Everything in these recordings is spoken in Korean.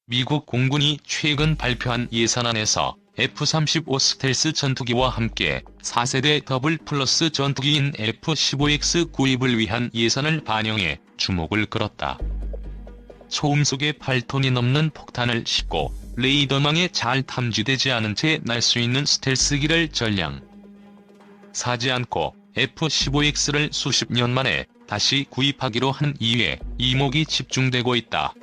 미국 공군이 최근 발표한 예산안에서 F-35 스텔스 전투기와 함께 4세대 더블 플러스 전투기인 F-15X 구입을 위한 예산을 반영해 주목을 끌었다. 초음속에 8톤이 넘는 폭탄을 싣고 레이더망에 잘 탐지되지 않은 채 날 수 있는 스텔스기를 전량 사지 않고 F-15X를 수십 년 만에 다시 구입하기로 한 이유에 이목이 집중되고 있다.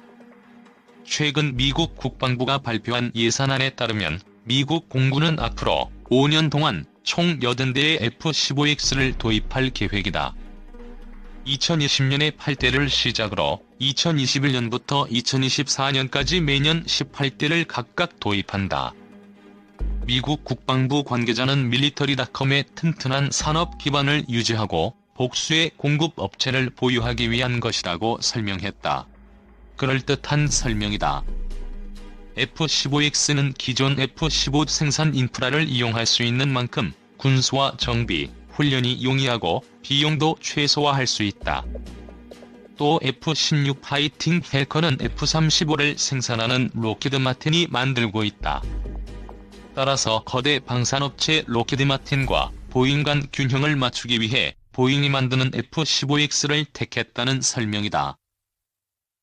최근 미국 국방부가 발표한 예산안에 따르면 미국 공군은 앞으로 5년 동안 총 80대의 F-15X를 도입할 계획이다. 2020년에 8대를 시작으로 2021년부터 2024년까지 매년 18대를 각각 도입한다. 미국 국방부 관계자는 밀리터리닷컴의 튼튼한 산업 기반을 유지하고 복수의 공급 업체를 보유하기 위한 것이라고 설명했다. 그럴듯한 설명이다. F-15X는 기존 F-15 생산 인프라를 이용할 수 있는 만큼 군수와 정비, 훈련이 용이하고 비용도 최소화할 수 있다. 또 F-16 파이팅 헬커는 F-35를 생산하는 로키드 마틴이 만들고 있다. 따라서 거대 방산업체 로키드 마틴과 보잉 간 균형을 맞추기 위해 보잉이 만드는 F-15X를 택했다는 설명이다.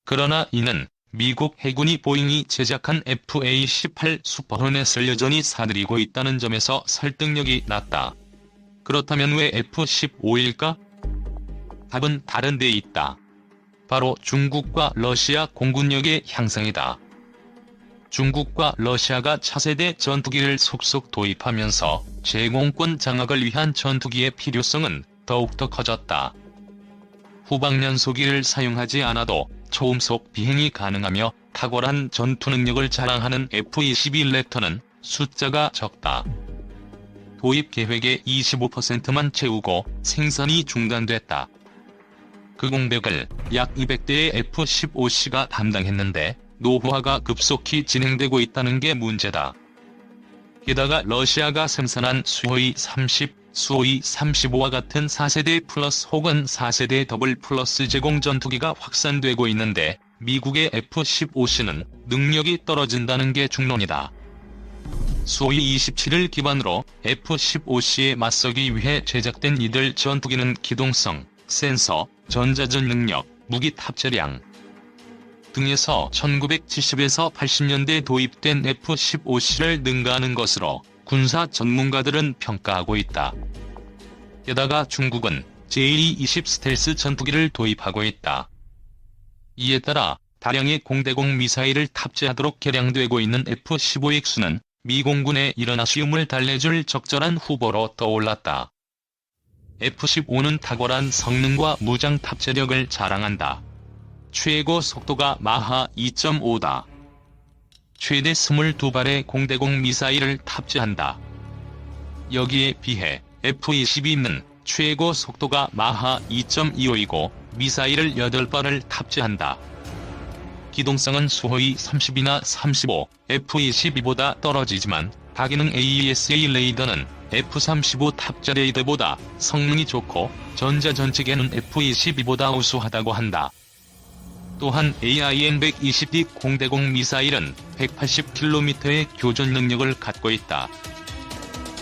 그러나 이는 미국 해군이 보잉이 제작한 FA-18 슈퍼호넷을 여전히 사들이고 있다는 점에서 설득력이 낮다. 그렇다면 왜 F-15일까? 답은 다른 데 있다. 바로 중국과 러시아 공군력의 향상이다. 중국과 러시아가 차세대 전투기를 속속 도입하면서 제공권 장악을 위한 전투기의 필요성은 더욱더 커졌다. 후방연소기를 사용하지 않아도 초음속 비행이 가능하며 탁월한 전투 능력을 자랑하는 F-22 랩터는 숫자가 적다. 도입 계획의 25%만 채우고 생산이 중단됐다. 그 공백을 약 200대의 F-15C가 담당했는데 노후화가 급속히 진행되고 있다는 게 문제다. 게다가 러시아가 생산한 수호이 30, 수호이 35와 같은 4세대 플러스 혹은 4세대 더블 플러스 제공 전투기가 확산되고 있는데 미국의 F-15C는 능력이 떨어진다는 게 중론이다. 수호이 27을 기반으로 F-15C에 맞서기 위해 제작된 이들 전투기는 기동성, 센서, 전자전 능력, 무기 탑재량 등에서 1970에서 80년대 도입된 F-15C를 능가하는 것으로 군사 전문가들은 평가하고 있다. 게다가 중국은 제1-20 스텔스 전투기를 도입하고 있다. 이에 따라 다량의 공대공 미사일을 탑재하도록 개량되고 있는 F-15X는 미 공군에 이런 아쉬움을 달래줄 적절한 후보로 떠올랐다. F-15는 탁월한 성능과 무장 탑재력을 자랑한다. 최고 속도가 마하 2.5다. 최대 22발의 공대공 미사일을 탑재한다. 여기에 비해 F-22는 최고 속도가 마하 2.25이고 미사일을 8발을 탑재한다. 기동성은 수호이 30이나 35, F-22보다 떨어지지만 다기능 AESA 레이더는 F-35 탑재 레이더보다 성능이 좋고 전자전체계는 F-22보다 우수하다고 한다. 또한 AIM-120D 공대공 미사일은 180km의 교전 능력을 갖고 있다.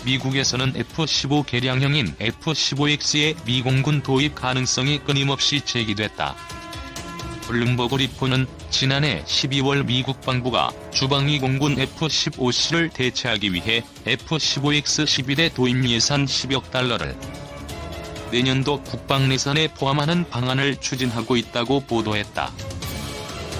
미국에서는 F-15 개량형인 F-15X의 미공군 도입 가능성이 끊임없이 제기됐다. 블룸버그 리포는 지난해 12월 미국 방부가 주방위 공군 F-15C를 대체하기 위해 F-15X 11대 도입 예산 10억 달러를 내년도 국방 예산에 포함하는 방안을 추진하고 있다고 보도했다.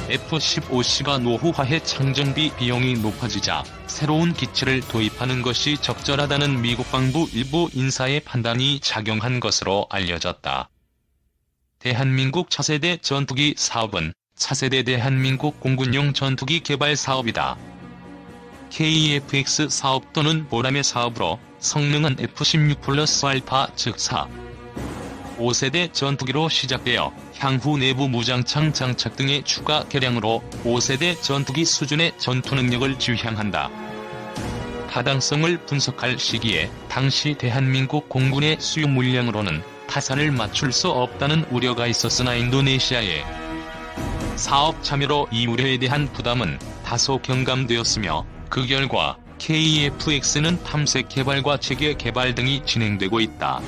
F-15C가 노후화해 창정비 비용이 높아지자 새로운 기체를 도입하는 것이 적절하다는 미국 방부 일부 인사의 판단이 작용한 것으로 알려졌다. 대한민국 차세대 전투기 사업은 차세대 대한민국 공군용 전투기 개발 사업이다. KF-X 사업 또는 보람의 사업으로 성능은 F-16 플러스 알파 즉 4, 5세대 전투기로 시작되어 향후 내부 무장창 장착 등의 추가 개량으로 5세대 전투기 수준의 전투 능력을 지향한다. 타당성을 분석할 시기에 당시 대한민국 공군의 수요 물량으로는 타산을 맞출 수 없다는 우려가 있었으나 인도네시아의 사업 참여로 이 우려에 대한 부담은 다소 경감되었으며 그 결과 KF-X는 탐색 개발과 체계 개발 등이 진행되고 있다.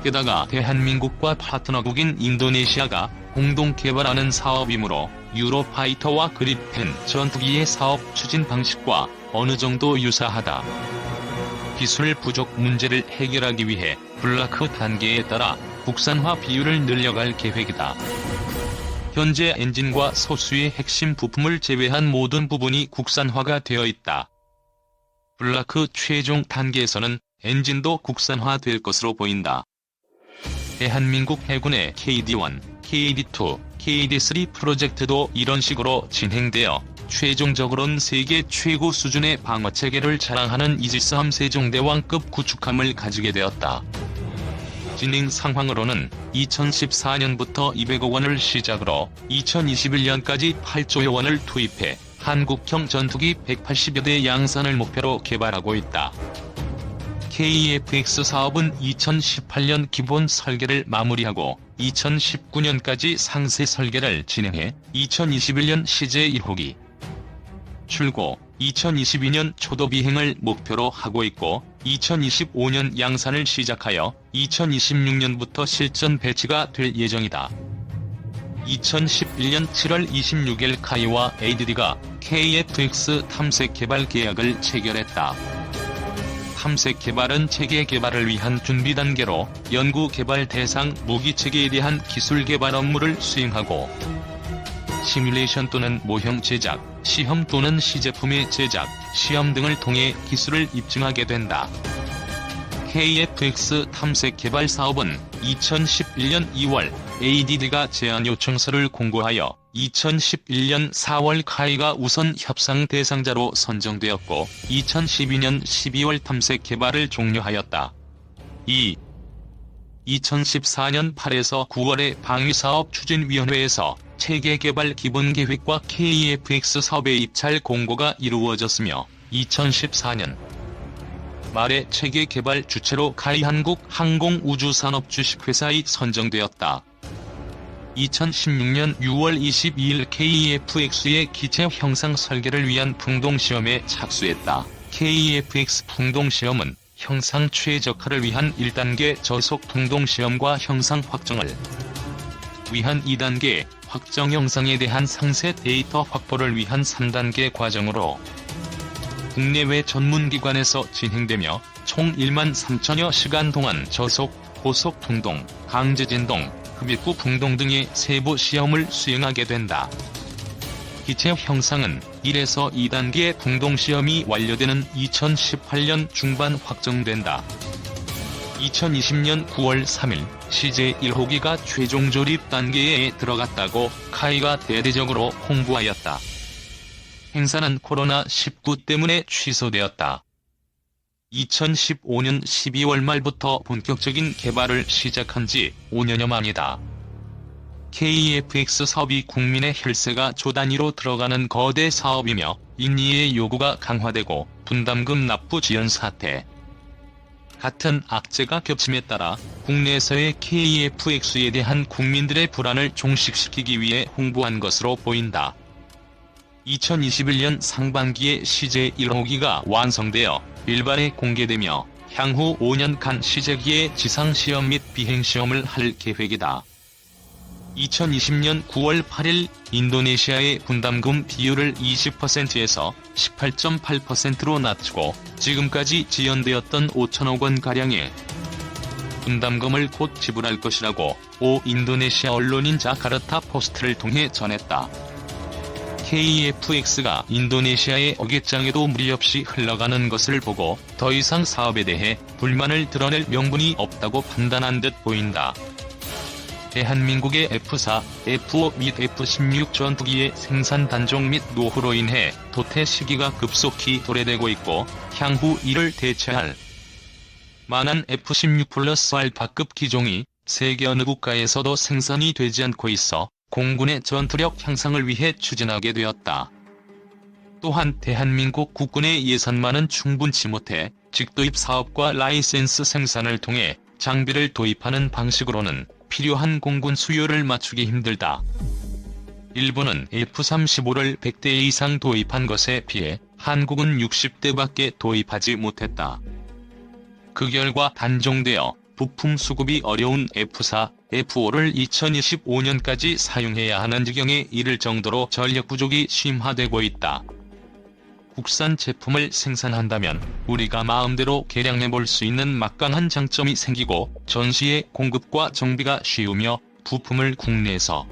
게다가 대한민국과 파트너국인 인도네시아가 공동 개발하는 사업이므로 유로파이터와 그리펜 전투기의 사업 추진 방식과 어느 정도 유사하다. 기술 부족 문제를 해결하기 위해 블라크 단계에 따라 국산화 비율을 늘려갈 계획이다. 현재 엔진과 소수의 핵심 부품을 제외한 모든 부분이 국산화가 되어 있다. 블라크 최종 단계에서는 엔진도 국산화될 것으로 보인다. 대한민국 해군의 KD-1, KD-2, KD-3 프로젝트도 이런 식으로 진행되어 최종적으로는 세계 최고 수준의 방어체계를 자랑하는 이지스함 세종대왕급 구축함을 가지게 되었다. 진행 상황으로는 2014년부터 200억 원을 시작으로 2021년까지 8조여 원을 투입해 한국형 전투기 180여 대 양산을 목표로 개발하고 있다. KF-X 사업은 2018년 기본 설계를 마무리하고 2019년까지 상세 설계를 진행해 2021년 시제 1호기 출고, 2022년 초도 비행을 목표로 하고 있고 2025년 양산을 시작하여 2026년부터 실전 배치가 될 예정이다. 2011년 7월 26일 카이와 ADD가 KF-X 탐색 개발 계약을 체결했다. 탐색 개발은 체계 개발을 위한 준비 단계로 연구 개발 대상 무기 체계에 대한 기술 개발 업무를 수행하고 시뮬레이션 또는 모형 제작, 시험 또는 시제품의 제작, 시험 등을 통해 기술을 입증하게 된다. KF-X 탐색 개발 사업은 2011년 2월 ADD가 제안 요청서를 공고하여 2011년 4월 카이가 우선 협상 대상자로 선정되었고 2012년 12월 탐색 개발을 종료하였다. 2014년 8에서 9월에 방위사업추진위원회에서 체계개발 기본계획과 KF-X 사업의 입찰 공고가 이루어졌으며 2014년 말에 체계개발 주체로 카이 한국항공우주산업 주식회사이 선정되었다. 2016년 6월 22일 KF-X의 기체 형상 설계를 위한 풍동시험에 착수했다. KF-X 풍동시험은 형상 최적화를 위한 1단계 저속 풍동시험과 형상 확정을 위한 2단계 확정 형상에 대한 상세 데이터 확보를 위한 3단계 과정으로 국내외 전문기관에서 진행되며 총 1만 3천여 시간 동안 저속, 고속 풍동, 강제진동, 흡입구 풍동 등의 세부 시험을 수행하게 된다. 기체 형상은 1에서 2단계 풍동 시험이 완료되는 2018년 중반 확정된다. 2020년 9월 3일 시제 1호기가 최종 조립 단계에 들어갔다고 카이가 대대적으로 홍보하였다. 행사는 코로나19 때문에 취소되었다. 2015년 12월 말부터 본격적인 개발을 시작한 지 5년여 만이다. KF-X 사업이 국민의 혈세가 조 단위로 들어가는 거대 사업이며 인리의 요구가 강화되고 분담금 납부 지연 사태 같은 악재가 겹침에 따라 국내에서의 KF-X에 대한 국민들의 불안을 종식시키기 위해 홍보한 것으로 보인다. 2021년 상반기에 시제 1호기가 완성되어 일반에 공개되며 향후 5년간 시제기에 지상시험 및 비행시험을 할 계획이다. 2020년 9월 8일 인도네시아의 분담금 비율을 20%에서 18.8%로 낮추고 지금까지 지연되었던 5천억 원가량의 분담금을 곧 지불할 것이라고 인도네시아 언론인 자카르타 포스트를 통해 전했다. KF-X가 인도네시아의 어깃장에도 무리 없이 흘러가는 것을 보고 더 이상 사업에 대해 불만을 드러낼 명분이 없다고 판단한 듯 보인다. 대한민국의 F4, F5 및 F16 전투기의 생산 단종 및 노후로 인해 도태 시기가 급속히 도래되고 있고 향후 이를 대체할 만한 F16 플러스 알파급 기종이 세계 어느 국가에서도 생산이 되지 않고 있어 공군의 전투력 향상을 위해 추진하게 되었다. 또한 대한민국 국군의 예산만은 충분치 못해 직도입 사업과 라이센스 생산을 통해 장비를 도입하는 방식으로는 필요한 공군 수요를 맞추기 힘들다. 일본은 F-35를 100대 이상 도입한 것에 비해 한국은 60대밖에 도입하지 못했다. 그 결과 단종되어 부품 수급이 어려운 F-4, F-5를 2025년까지 사용해야 하는 지경에 이를 정도로 전력 부족이 심화되고 있다. 국산 제품을 생산한다면 우리가 마음대로 개량해볼 수 있는 막강한 장점이 생기고 전시의 공급과 정비가 쉬우며 부품을 국내에서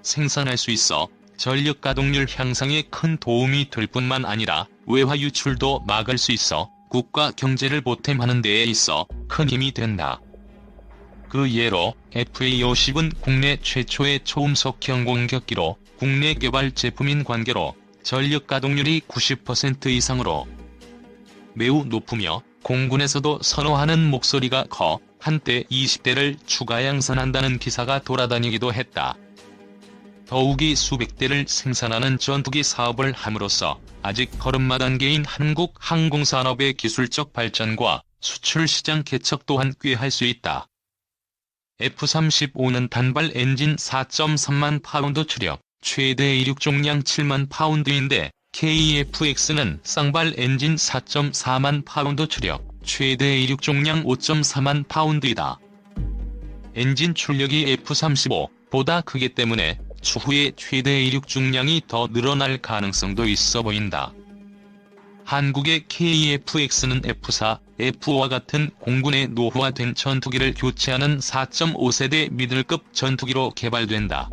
생산할 수 있어 전력 가동률 향상에 큰 도움이 될 뿐만 아니라 외화 유출도 막을 수 있어 국가 경제를 보탬하는 데에 있어 큰 힘이 된다. 그 예로 FA-50은 국내 최초의 초음속형 공격기로 국내 개발 제품인 관계로 전력 가동률이 90% 이상으로 매우 높으며 공군에서도 선호하는 목소리가 커 한때 20대를 추가 양산한다는 기사가 돌아다니기도 했다. 더욱이 수백 대를 생산하는 전투기 사업을 함으로써 아직 걸음마 단계인 한국 항공산업의 기술적 발전과 수출 시장 개척 또한 꾀할 수 있다. F-35는 단발 엔진 4.3만 파운드 추력, 최대 이륙重량 7만 파운드인데 KF-X는 쌍발 엔진 4.4만 파운드 추력, 최대 이륙重량 5.4만 파운드이다. 엔진 출력이 F-35보다 크기 때문에 추후에 최대 이륙 중량이 더 늘어날 가능성도 있어 보인다. 한국의 KF-X는 F-4, F-5와 같은 공군의 노후화된 전투기를 교체하는 4.5세대 미들급 전투기로 개발된다.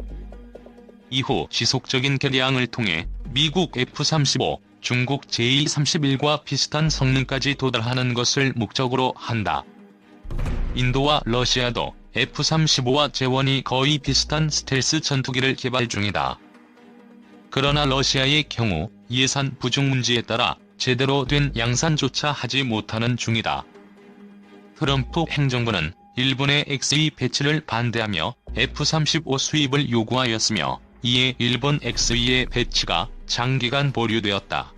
이후 지속적인 개량을 통해 미국 F-35, 중국 Je-31과 비슷한 성능까지 도달하는 것을 목적으로 한다. 인도와 러시아도 F-35와 재원이 거의 비슷한 스텔스 전투기를 개발 중이다. 그러나 러시아의 경우 예산 부족 문제에 따라 제대로 된 양산조차 하지 못하는 중이다. 트럼프 행정부는 일본의 XE 배치를 반대하며 F-35 수입을 요구하였으며 이에 일본 XE의 배치가 장기간 보류되었다.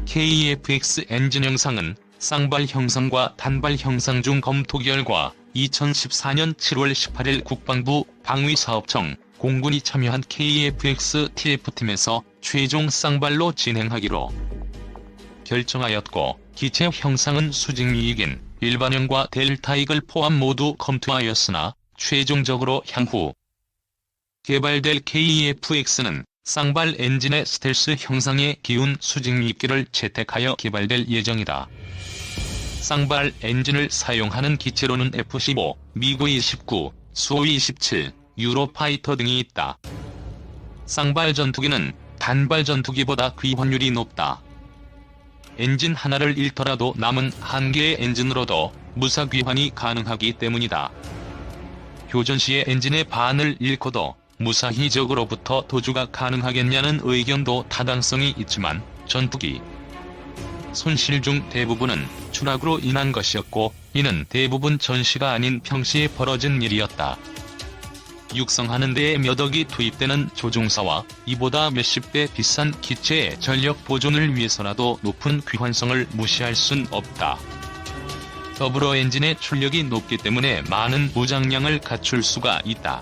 KF-X 엔진 형상은 쌍발 형상과 단발 형상 중 검토 결과 2014년 7월 18일 국방부 방위사업청 공군이 참여한 KF-X TF팀에서 최종 쌍발로 진행하기로 결정하였고 기체 형상은 수직미익인 일반형과 델타익을 포함 모두 검토하였으나 최종적으로 향후 개발될 KF-X는 쌍발 엔진의 스텔스 형상의 기운 수직미익기를 채택하여 개발될 예정이다. 쌍발 엔진을 사용하는 기체로는 F-15, 미그 29, 수호이 27, 유로파이터 등이 있다. 쌍발 전투기는 단발 전투기보다 귀환율이 높다. 엔진 하나를 잃더라도 남은 한 개의 엔진으로도 무사 귀환이 가능하기 때문이다. 교전 시에 엔진의 반을 잃고도 무사히 적으로부터 도주가 가능하겠냐는 의견도 타당성이 있지만 전투기 손실 중 대부분은 추락으로 인한 것이었고 이는 대부분 전시가 아닌 평시에 벌어진 일이었다. 육성하는 데에 몇 억이 투입되는 조종사와 이보다 몇십 배 비싼 기체의 전력 보존을 위해서라도 높은 귀환성을 무시할 순 없다. 더불어 엔진의 출력이 높기 때문에 많은 무장량을 갖출 수가 있다.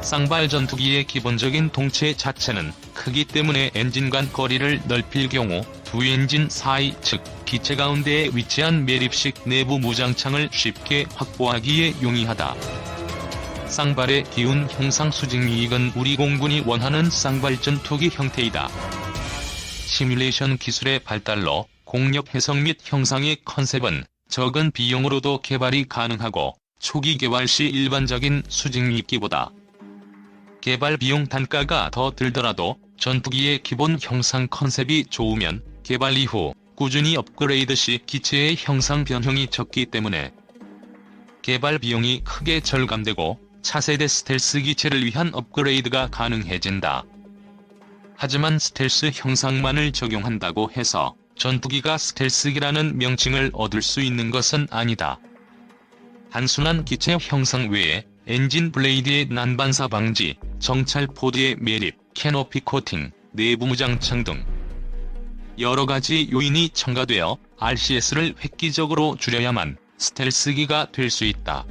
쌍발 전투기의 기본적인 동체 자체는 크기 때문에 엔진 간 거리를 넓힐 경우 두 엔진 사이 즉 기체 가운데에 위치한 매립식 내부 무장창을 쉽게 확보하기에 용이하다. 쌍발의 기운 형상 수직미익은 우리 공군이 원하는 쌍발 전투기 형태이다. 시뮬레이션 기술의 발달로 공력 해석 및 형상의 컨셉은 적은 비용으로도 개발이 가능하고 초기 개발 시 일반적인 수직미익기보다 개발 비용 단가가 더 들더라도 전투기의 기본 형상 컨셉이 좋으면 개발 이후 꾸준히 업그레이드 시 기체의 형상 변형이 적기 때문에 개발 비용이 크게 절감되고 차세대 스텔스 기체를 위한 업그레이드가 가능해진다. 하지만 스텔스 형상만을 적용한다고 해서 전투기가 스텔스기라는 명칭을 얻을 수 있는 것은 아니다. 단순한 기체 형상 외에 엔진 블레이드의 난반사 방지, 정찰 포드의 매립, 캐노피 코팅, 내부 무장창 등 여러가지 요인이 첨가되어 RCS를 획기적으로 줄여야만 스텔스기가 될 수 있다.